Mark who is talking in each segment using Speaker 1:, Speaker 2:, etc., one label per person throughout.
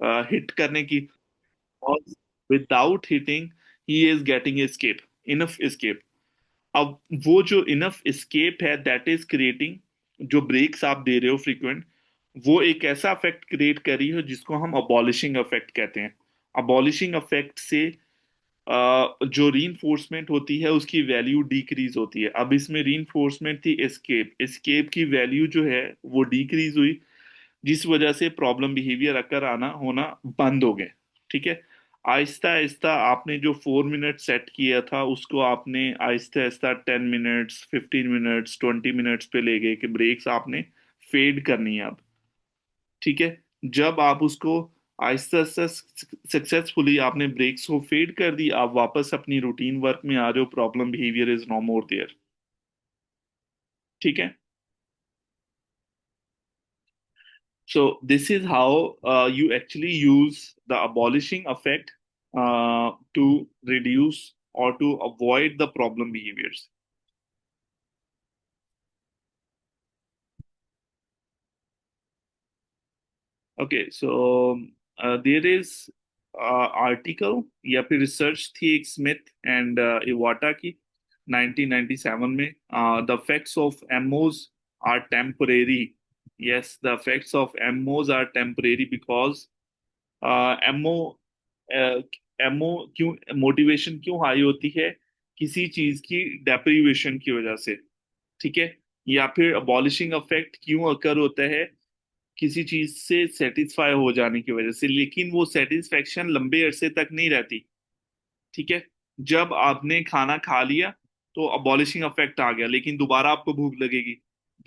Speaker 1: Hit करने की, और without hitting he is getting escape, enough escape. अब वो जो इनफ एस्केप है दैट इज क्रिएटिंग, जो ब्रेक्स आप दे रहे हो फ्रीक्वेंट, वो एक ऐसा इफेक्ट क्रिएट कर रही है जिसको हम अबॉलिशिंग इफेक्ट कहते हैं। अबॉलिशिंग इफेक्ट से जो रीइंफोर्समेंट होती है उसकी वैल्यू डिक्रीज होती है। अब इसमें रीइंफोर्समेंट थी एस्केप, एस्केप की वैल्यू जो है वो डिक्रीज हुई, जिस वजह से प्रॉब्लम बिहेवियर अकर आना होना बंद हो गए। ठीक है। आहिस्ता आहिस्ता आपने जो 4 मिनट सेट किया था उसको आपने Aahista Aahista 10 minutes, 15 minutes, 20 minutes पे ले गए कि ब्रेक्स आपने फेड करनी है अब। ठीक है। जब आप उसको आहिस्ता आहिस्ता सक्सेसफुली आपने ब्रेक्स को फेड कर दी, आप वापस अपनी रूटीन वर्क में आ रहे हो, problem behaviour is no more there. ठीक है। So this is how you actually use the abolishing effect to reduce or to avoid the problem behaviors. Okay, so there is article या फिर research थी एक स्मिथ एंड इवाटा की 1997 में, the effects of MOs are temporary. Yes, the effects of MOs are temporary because MO MO क्यों, motivation क्यों high होती है, किसी चीज की डेप्रीवेशन की वजह से। ठीक है। या फिर अबॉलिशिंग इफेक्ट क्यों अकर होता है, किसी चीज से सेटिस्फाई हो जाने की वजह से, लेकिन वो सेटिस्फेक्शन लंबे अरसे तक नहीं रहती। ठीक है। जब आपने खाना खा लिया तो अबॉलिशिंग इफेक्ट आ गया, लेकिन दोबारा आपको भूख लगेगी।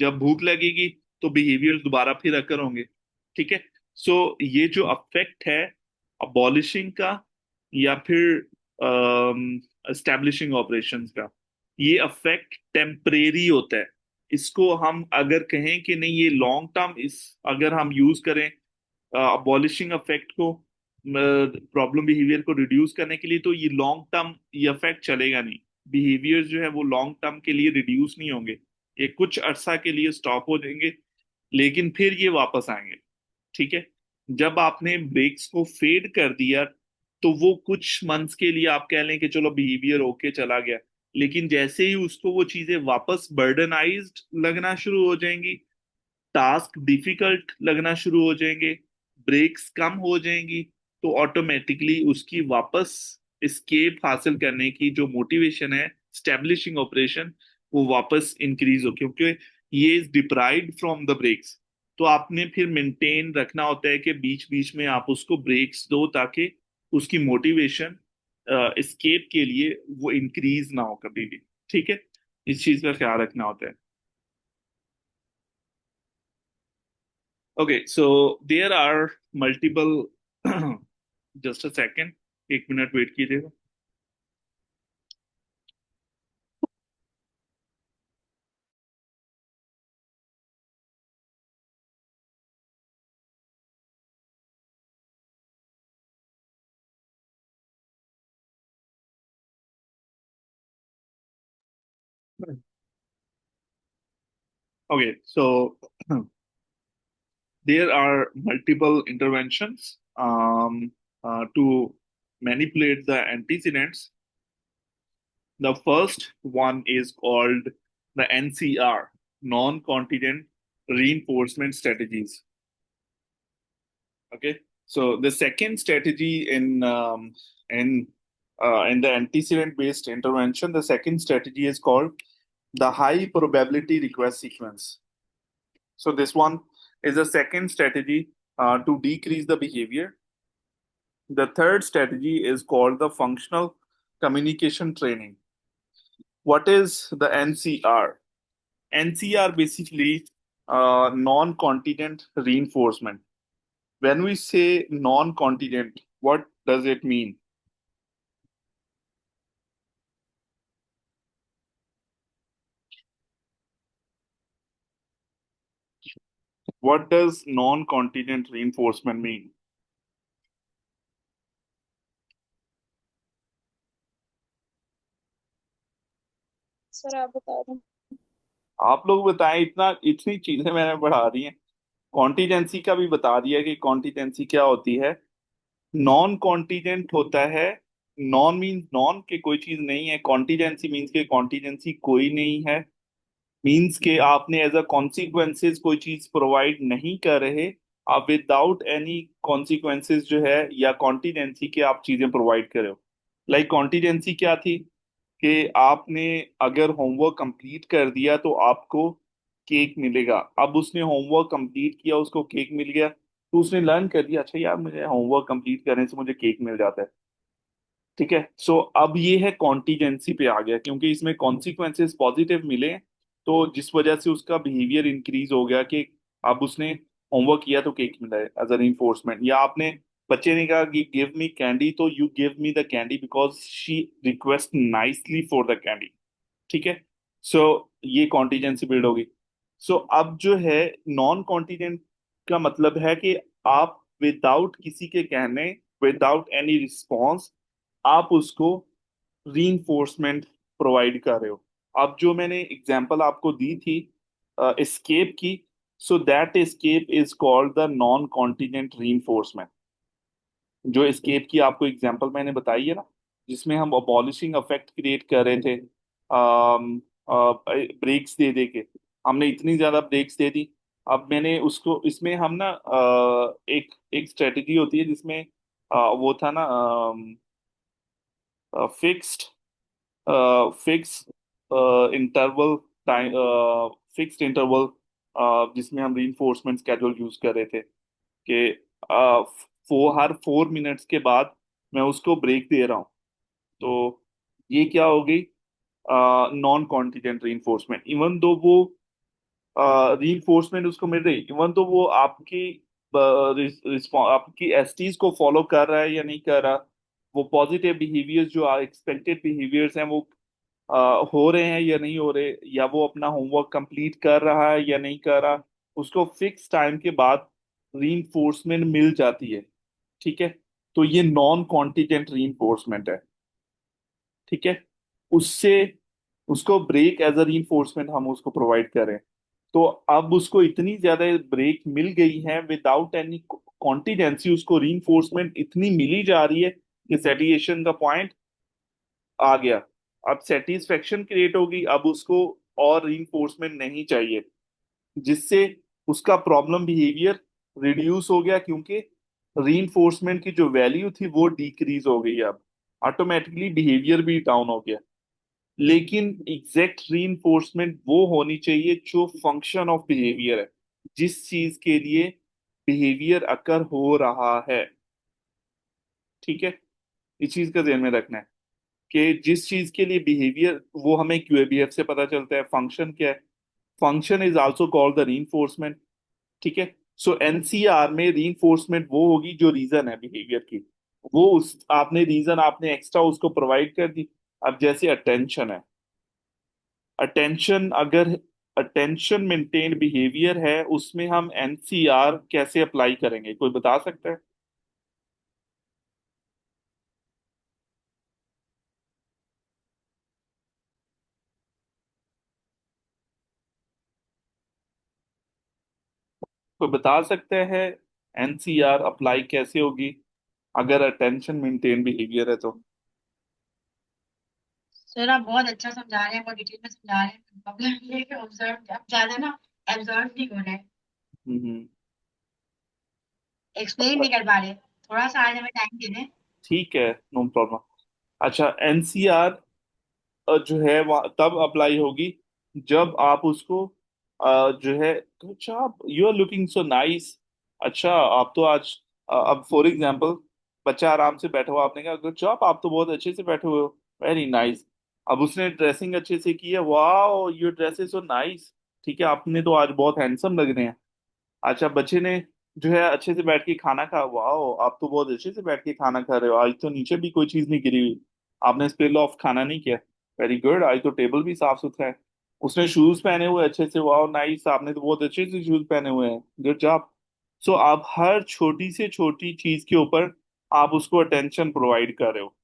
Speaker 1: जब भूख लगेगी तो बिहेवियर दोबारा फिर अकर होंगे। ठीक है। सो ये जो अफेक्ट है अबॉलिशिंग का या फिर एस्टेब्लिशिंग ऑपरेशंस का, ये अफेक्ट टेम्परेरी होता है। इसको हम अगर कहें कि नहीं ये लॉन्ग टर्म, इस अगर हम यूज करें अबॉलिशिंग इफेक्ट को प्रॉब्लम बिहेवियर को रिड्यूस करने के लिए, तो ये लॉन्ग टर्म ये इफेक्ट चलेगा नहीं। बिहेवियर जो है वो लॉन्ग टर्म के लिए रिड्यूस नहीं होंगे, ये कुछ अरसा के लिए स्टॉप हो जाएंगे, लेकिन फिर ये वापस आएंगे। ठीक है। जब आपने ब्रेक्स को फेड कर दिया तो वो कुछ मंथ्स के लिए आप कह लें कि चलो बिहेवियर ओके चला गया, लेकिन जैसे ही उसको वो चीजें वापस बर्डनाइज्ड लगना शुरू हो जाएंगी, टास्क डिफिकल्ट लगना शुरू हो जाएंगे, ब्रेक्स कम हो जाएंगी, तो ऑटोमेटिकली उसकी वापस एस्केप हासिल करने की जो मोटिवेशन है, स्टेब्लिशिंग ऑपरेशन, वो वापस इंक्रीज हो, क्योंकि ये is deprived from the breaks. तो आपने फिर मेंटेन रखना होता है कि बीच बीच में आप उसको ब्रेक्स दो ताकि उसकी मोटिवेशन एस्केप के लिए वो इंक्रीज ना हो कभी भी। ठीक है। इस चीज का ख्याल रखना होता है। Okay, so there are multiple. Just a second, 1 minute wait कीजिएगा। Okay, so there are multiple interventions to manipulate the antecedents. The first one is called the NCR, non-contingent reinforcement strategies. Okay, so the second strategy in the antecedent-based intervention, the second strategy is called the high probability request sequence. So this one is the second strategy to decrease the behavior. The third strategy is called the functional communication training. What is the NCR? NCR basically non-contingent reinforcement. When we say non-contingent, what does it mean? What does non-contingent reinforcement mean?
Speaker 2: Sir आप बता दें।
Speaker 1: आप लोग बताएं, इतना इतनी चीजें मैंने बढ़ा दी हैं। कॉन्टिजेंसी का भी बता दिया कि कॉन्टिजेंसी क्या होती है। नॉन कॉन्टिजेंट होता है, नॉन मीन्स नॉन के कोई चीज नहीं है, कॉन्टिजेंसी मीन्स के कॉन्टिजेंसी कोई नहीं है, मीन्स के आपने एज अ कॉन्सिक्वेंसेस कोई चीज प्रोवाइड नहीं कर रहे, आप विदाउट एनी कॉन्सिक्वेंसेस जो है या कॉन्टिजेंसी के आप चीजें प्रोवाइड कर रहे हो। लाइक कॉन्टिजेंसी क्या थी कि आपने अगर होमवर्क कंप्लीट कर दिया तो आपको केक मिलेगा। अब उसने होमवर्क कंप्लीट किया, उसको केक मिल गया, तो उसने लर्न कर दिया अच्छा यार मुझे होमवर्क कंप्लीट करने से मुझे केक मिल जाता है। ठीक है, सो अब ये है कॉन्टिजेंसी पे आ गया क्योंकि इसमें कॉन्सिक्वेंसेस पॉजिटिव मिले, तो जिस वजह से उसका बिहेवियर इंक्रीज हो गया कि अब उसने होमवर्क किया तो केक मिला है एज एन इन्फोर्समेंट। या आपने बच्चे ने कहा कि गिव मी कैंडी, तो you give me the candy because she request nicely for the candy. ठीक है, सो ये कॉन्टिजेंसी बिल्ड होगी। सो अब जो है नॉन कॉन्टिजेंट का मतलब है कि आप विदाउट किसी के कहने, विदाउट एनी रिस्पॉन्स आप उसको रीइंफोर्समेंट प्रोवाइड कर रहे हो। अब जो मैंने एग्जांपल आपको दी थी एस्केप की, so that escape is called the non contingent reinforcement. जो एस्केप की आपको एग्जांपल मैंने बताई है ना, जिसमें हम अबॉलिशिंग अफेक्ट क्रिएट कर रहे थे ब्रेक्स दे दे के, हमने इतनी ज्यादा ब्रेक्स दे दी। अब मैंने उसको इसमें हम ना एक एक स्ट्रेटेजी होती है जिसमें वो था ना fixed fix interval time, fixed interval, जिसमें हम रीइंफोर्समेंट स्केड्यूल यूज कर रहे थे कि हर 4 मिनट्स के बाद मैं उसको ब्रेक दे रहा हूँ। तो ये क्या हो गई, non contingent reinforcement. Even though वो रीइंफोर्समेंट उसको मिल रही, इवन तो वो आपकी आपकी एसटीज को फॉलो कर रहा है या नहीं कर रहा, वो पॉजिटिव बिहेवियर्स जो एक्सपेक्टेड बिहेवियर्स हैं वो हो रहे हैं या नहीं हो रहे, या वो अपना होमवर्क कंप्लीट कर रहा है या नहीं कर रहा, उसको फिक्स टाइम के बाद रीइंफोर्समेंट मिल जाती है। ठीक है, तो ये नॉन कॉन्टिजेंट रीइंफोर्समेंट है। ठीक है, उससे उसको ब्रेक एज अ रीइंफोर्समेंट हम उसको प्रोवाइड करें, तो अब उसको इतनी ज्यादा ब्रेक मिल गई है विदाउट एनी कॉन्टिजेंसी, उसको रीइंफोर्समेंट इतनी मिली जा रही है कि सेटिएशन का पॉइंट आ गया। अब सेटिस्फेक्शन क्रिएट होगी, अब उसको और रीइंफोर्समेंट नहीं चाहिए, जिससे उसका प्रॉब्लम बिहेवियर रिड्यूस हो गया क्योंकि रीइंफोर्समेंट की जो वैल्यू थी वो डिक्रीज हो गई। अब ऑटोमेटिकली बिहेवियर भी डाउन हो गया। लेकिन एग्जैक्ट रीइंफोर्समेंट वो होनी चाहिए जो फंक्शन ऑफ बिहेवियर है, जिस चीज के लिए बिहेवियर अकर हो रहा है। ठीक है, इस चीज का ध्यान में रखना है कि जिस चीज के लिए बिहेवियर, वो हमें क्यूएबीएफ से पता चलता है फंक्शन क्या है। Function is also called the reinforcement. ठीक है, सो एनसीआर में रीइंफोर्समेंट वो होगी जो रीजन है बिहेवियर की, वो उस आपने रीजन आपने एक्स्ट्रा उसको प्रोवाइड कर दी। अब जैसे अटेंशन है, अटेंशन अगर अटेंशन मेंटेन बिहेवियर है उसमें हम एनसीआर कैसे अप्लाई करेंगे, कोई बता सकता है? कोई बता सकता है एनसीआर अप्लाई कैसे होगी अगर अटेंशन मेंटेन बिहेवियर है तो?
Speaker 2: सर आप बहुत अच्छा समझा रहे हैं, बहुत डिटेल में समझा रहे हैं। प्रॉब्लम ये है कि ऑब्जर्व अब ज्यादा ना एब्जॉर्व नहीं हो रहा है,
Speaker 1: हम्म।
Speaker 2: एक्सप्लेन नहीं कर पा रहे। थोड़ा सा आज हमें टाइम दे दें।
Speaker 1: ठीक है, नो प्रॉब्लम। अच्छा, एनसीआर जो है तब अप्लाई होगी जब आप उसको जो है, तो अच्छा आप you are looking so nice, अच्छा आप तो आज अब फॉर एग्जांपल बच्चा आराम से बैठा हुआ, आपने कहा गुड जॉब आप तो बहुत अच्छे से बैठे हुए हो, वेरी नाइस। अब उसने ड्रेसिंग अच्छे से की है, वाह your dress is so nice, ठीक है आपने तो आज बहुत हैंडसम लग रहे हैं। अच्छा बच्चे ने जो है अच्छे से बैठ के खाना खा, वाह आप तो बहुत अच्छे से बैठ के खाना खा रहे हो, आज तो नीचे भी कोई चीज नहीं गिरी हुई, आपने स्पिल ऑफ खाना नहीं किया, वेरी गुड, आज तो टेबल भी साफ सुथरा है। उसने शूज पहने हुए अच्छे से, वाह नाइस आपने तो बहुत अच्छे से शूज पहने हुए हैं, गुड जॉब। सो आप हर छोटी से छोटी चीज के ऊपर आप उसको अटेंशन प्रोवाइड कर रहे हो।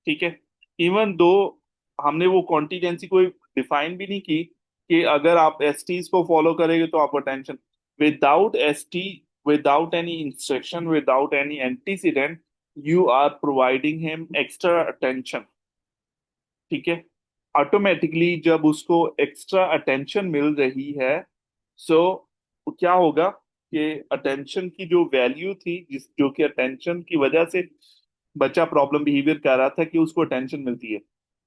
Speaker 1: ठीक है, इवन दो हमने वो कॉन्टिजेंसी कोई डिफाइन भी नहीं की कि अगर आप एसटीज को फॉलो करेंगे तो आपको tension, without ST, without any instruction, without any antecedent, you are providing him extra attention. ठीक है, ऑटोमेटिकली जब उसको एक्स्ट्रा अटेंशन मिल रही है, सो क्या होगा कि अटेंशन की जो वैल्यू थी, जिस जो कि अटेंशन की वजह से बच्चा प्रॉब्लम बिहेवियर कर रहा था कि उसको अटेंशन मिलती है,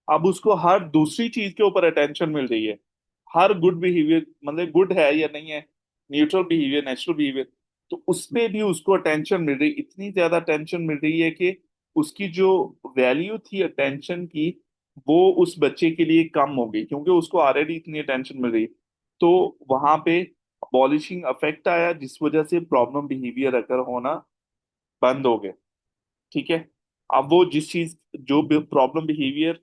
Speaker 1: अब उसको हर दूसरी चीज के ऊपर अटेंशन मिल रही है। हर गुड बिहेवियर, मतलब गुड है या नहीं है, न्यूट्रल बिहेवियर, नेचुरल बिहेवियर, तो उस पे भी उसको अटेंशन मिल रही, इतनी ज्यादा अटेंशन मिल रही है कि उसकी जो वैल्यू थी अटेंशन की, वो उस बच्चे के लिए कम हो गई, क्योंकि उसको ऑलरेडी इतनी अटेंशन मिल रही। तो वहां पे अबॉलिशिंग अफेक्ट आया, जिस वजह से प्रॉब्लम बिहेवियर अगर होना बंद हो गए। ठीक है, अब वो जिस चीज, जो प्रॉब्लम बिहेवियर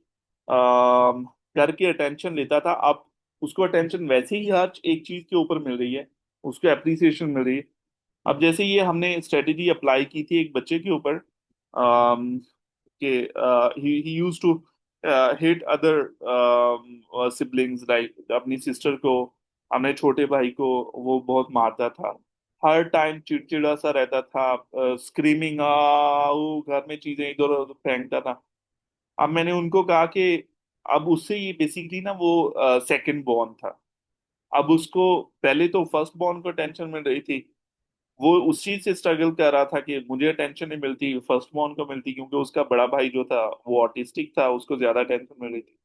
Speaker 1: करके अटेंशन लेता था, अब उसको अटेंशन वैसे ही हर एक चीज के ऊपर मिल रही है, उसको एप्रिसिएशन मिल रही है। अब जैसे ये हमने स्ट्रेटेजी अप्लाई की थी एक बच्चे के ऊपर, कि he use to hit other siblings, like अपनी सिस्टर को, अपने छोटे भाई को वो बहुत मारता था, हर टाइम चिड़चिड़ा सा रहता था, स्क्रीमिंग, वो घर में चीजें इधर उधर फेंकता था। अब मैंने उनको कहा कि अब उससे ये बेसिकली ना वो सेकंड बॉर्न था, अब उसको पहले तो फर्स्ट बॉर्न को टेंशन मिल रही थी, वो उस चीज से स्ट्रगल कर रहा था कि मुझे टेंशन नहीं मिलती, फर्स्ट बॉर्न को मिलती, क्योंकि उसका बड़ा भाई जो था वो ऑटिस्टिक था, उसको ज्यादा टेंशन मिल रही थी।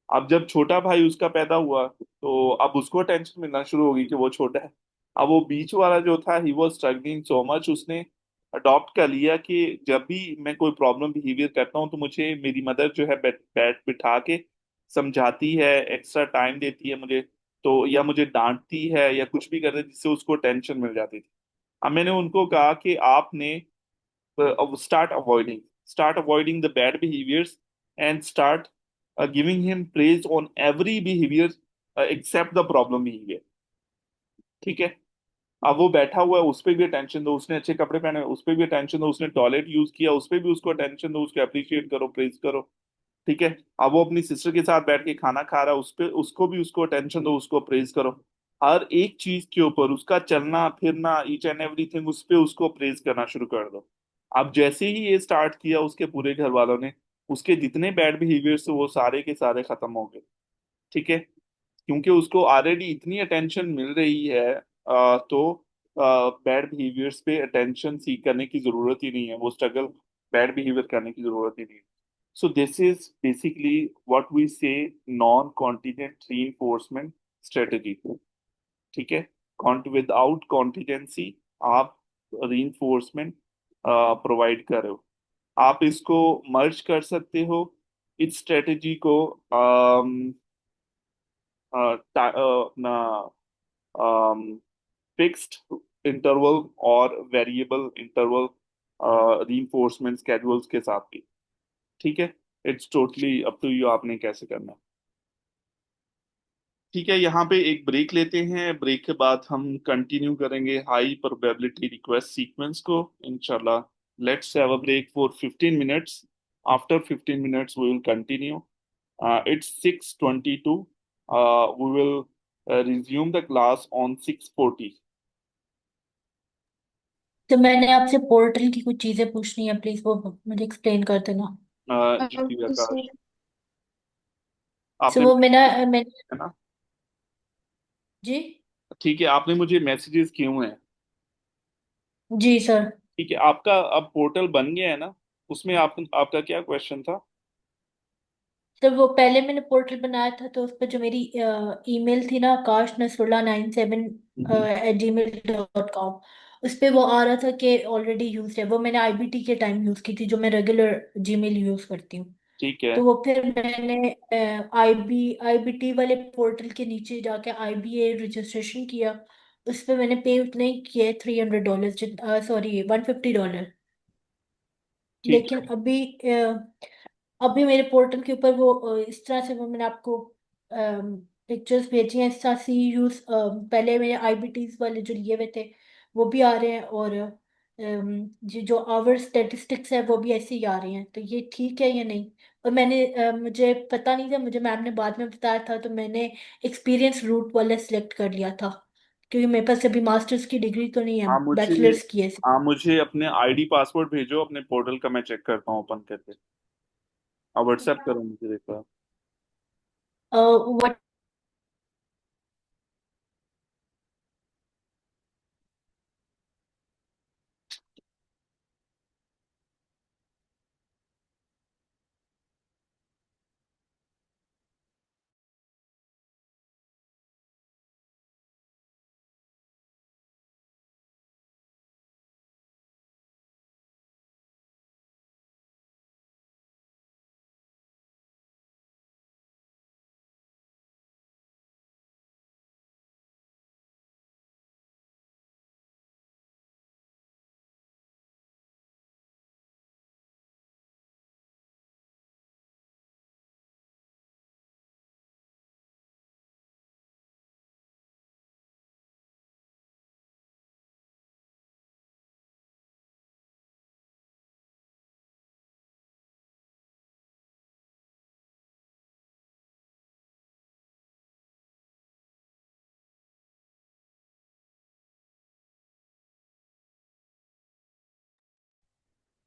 Speaker 1: अब जब छोटा भाई उसका पैदा हुआ, तो अब उसको टेंशन मिलना शुरू होगी कि वो छोटा है। अब वो बीच वाला जो था, he was struggling so much, उसने अडॉप्ट कर लिया कि जब भी मैं कोई प्रॉब्लम बिहेवियर करता हूँ, तो मुझे मेरी मदर जो है बैठ बैठ बिठा के समझाती है, एक्स्ट्रा टाइम देती है मुझे, तो या मुझे डांटती है या कुछ भी करती है, जिससे उसको टेंशन मिल जाती थी। अब मैंने उनको कहा कि आपने start avoiding start avoiding the bad behaviors, and start giving him praise on every behavior except the problem behavior। ठीक है, अब वो बैठा हुआ है, उस पर भी अटेंशन दो, उसने अच्छे कपड़े पहने उस पर भी अटेंशन दो, उसने टॉयलेट यूज किया उस पर भी उसको अटेंशन दो, उसको अप्रिशिएट करो, प्रेज करो। ठीक है, अब वो अपनी सिस्टर के साथ बैठ के खाना खा रहा है, उस पे उसको भी उसको अटेंशन दो, उसको प्रेज करो। हर एक चीज के ऊपर उसका चलना फिरना, ईच एंड एवरीथिंग, उस पे उसको प्रेज करना शुरू कर दो। अब जैसे ही ये स्टार्ट किया उसके पूरे घर वालों ने, उसके जितने बैड बिहेवियर्स थे वो सारे के सारे खत्म हो गए। ठीक है, क्योंकि उसको ऑलरेडी इतनी अटेंशन मिल रही है, तो बैड बिहेवियर्स पे अटेंशन सीख करने की जरूरत ही नहीं है, वो स्ट्रगल बैड बिहेवियर करने की जरूरत ही नहीं है। So this is basically what we say non-contingent reinforcement strategy। ठीक है, विदाउट कॉन्टिजेंसी आप reinforcement प्रोवाइड कर रहे हो। आप इसको मर्ज कर सकते हो, इस स्ट्रेटेजी को अपना फिक्स्ड इंटरवल और वेरिएबल इंटरवल reinforcement schedules के साथ भी। ठीक है, it's totally up to you, आपने कैसे करना है। ठीक है, यहाँ पे एक ब्रेक लेते हैं, ब्रेक के बाद हम कंटिन्यू करेंगे हाई प्रोबेबिलिटी रिक्वेस्ट सीक्वेंस को इंशाल्लाह। Let's have a break for 15 minutes, after 15 minutes we will continue. It's 6:22, we will resume the class on 6:40।
Speaker 2: तो मैंने आपसे पोर्टल की कुछ चीजें पूछनी है, प्लीज वो मुझे एक्सप्लेन कर देना।
Speaker 1: जी आकाश,
Speaker 2: सो
Speaker 1: आपने,
Speaker 2: वो मैं
Speaker 1: है ना,
Speaker 2: जी।
Speaker 1: ठीक है, आपने मुझे मैसेजेस किए हुए हैं।
Speaker 2: जी सर।
Speaker 1: ठीक है, आपका अब पोर्टल बन गया है ना, उसमें आपका क्या क्वेश्चन था।
Speaker 2: तो वो पहले मैंने पोर्टल बनाया था, तो उस पर जो मेरी ईमेल थी ना, AKASHNasrullah97
Speaker 1: हम्म।
Speaker 2: @gmail.com, उस पे वो आ रहा था कि ऑलरेडी यूज है। वो मैंने आईबीटी के टाइम यूज की थी, जो मैं रेगुलर जीमेल यूज करती हूँ।
Speaker 1: ठीक है।
Speaker 2: तो वो फिर मैंने आईबीटी वाले पोर्टल के नीचे जाके आईबीए रजिस्ट्रेशन किया। उस पे मैंने पे उतने ही किए, $300, सॉरी $150।
Speaker 1: ठीक
Speaker 2: लेकिन
Speaker 1: है।
Speaker 2: अभी मेरे पोर्टल के ऊपर वो इस तरह से, वो मैंने आपको पिक्चर्स भेजी हैं, इस तरह सी यूज पहले मेरे आईबीटीज वाले जो लिए हुए थे वो भी आ रहे हैं, और ये जो आवर स्टेटिस्टिक्स है वो भी ऐसे ही आ रहे हैं। तो ये ठीक है या नहीं? और मैंने मुझे पता नहीं था, मुझे मैम ने बाद में बताया था, तो मैंने एक्सपीरियंस रूट वाला सिलेक्ट कर लिया था, क्योंकि मेरे पास अभी मास्टर्स की डिग्री तो नहीं है,
Speaker 1: हाँ मुझे
Speaker 2: बैचलर्स की है सिर्फ।
Speaker 1: हाँ मुझे अपने आईडी पासवर्ड भेजो अपने पोर्टल का, मैं चेक करता हूँ ओपन करके। आप व्हाट्सएप करो मुझे एक बार।
Speaker 2: व्हाट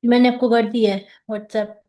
Speaker 2: मैंने आपको कर दिया है व्हाट्सएप।